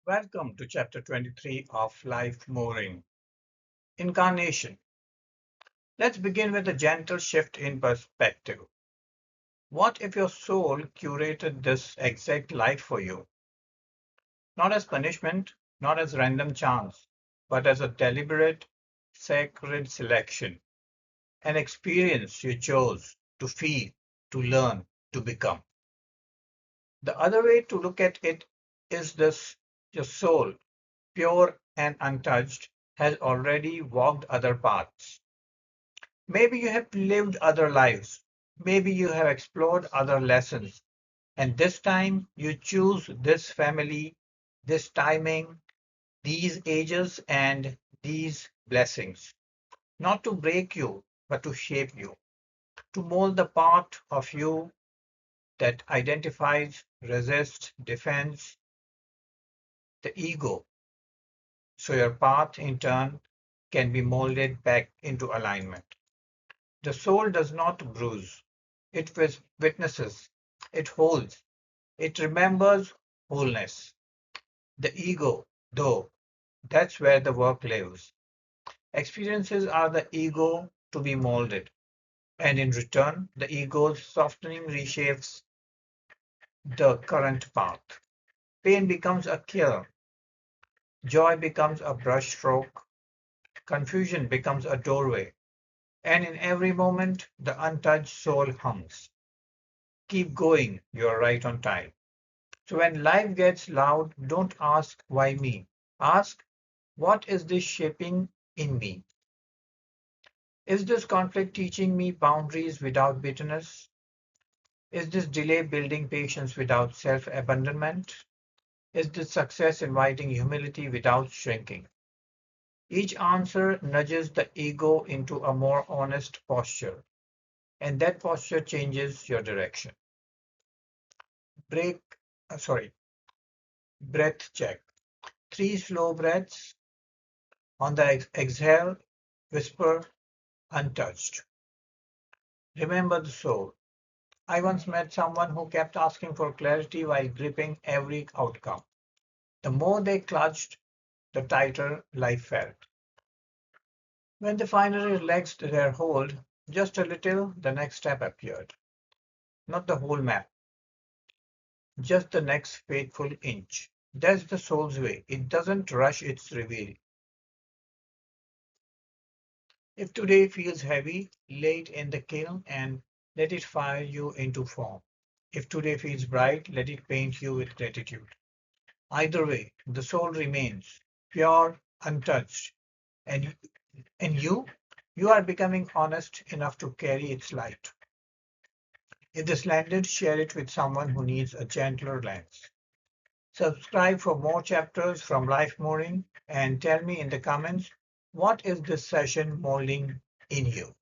Welcome to chapter 23 of Life Mooring. Incarnation. Let's begin with a gentle shift in perspective. What if your soul curated this exact life for you? Not as punishment, not as random chance, but as a deliberate, sacred selection, an experience you chose to feel, to learn, to become. The other way to look at it is this: your soul, pure and untouched, has already walked other paths. Maybe you have lived other lives. Maybe you have explored other lessons. And this time you choose this family, this timing, these ages, and these blessings. Not to break you, but to shape you, to mold the part of you that identifies, resists, defends the ego, so your path in turn can be molded back into alignment. The soul does not bruise, it witnesses, it holds, it remembers wholeness. The ego, though, that's where the work lives. Experiences are the ego to be molded, and in return, the ego's softening reshapes the current path. Pain becomes a kiln, joy becomes a brushstroke, confusion becomes a doorway, and in every moment, the untouched soul hums. Keep going, you're right on time. So when life gets loud, don't ask why me. Ask, what is this shaping in me? Is this conflict teaching me boundaries without bitterness? Is this delay building patience without self abandonment? Is this success inviting humility without shrinking? Each answer nudges the ego into a more honest posture, and that posture changes your direction. Break, sorry, breath check. Three slow breaths. On the exhale, whisper, untouched. Remember the soul. I once met someone who kept asking for clarity while gripping every outcome. The more they clutched, the tighter life felt. When they finally relaxed their hold, just a little, the next step appeared. Not the whole map, just the next faithful inch. That's the soul's way. It doesn't rush its reveal. If today feels heavy, lay it in the kiln and let it fire you into form. If today feels bright, let it paint you with gratitude. Either way, the soul remains pure, untouched, and you are becoming honest enough to carry its light. If this landed, share it with someone who needs a gentler lens. Subscribe for more chapters from Life Mooring and tell me in the comments, what is this session molding in you?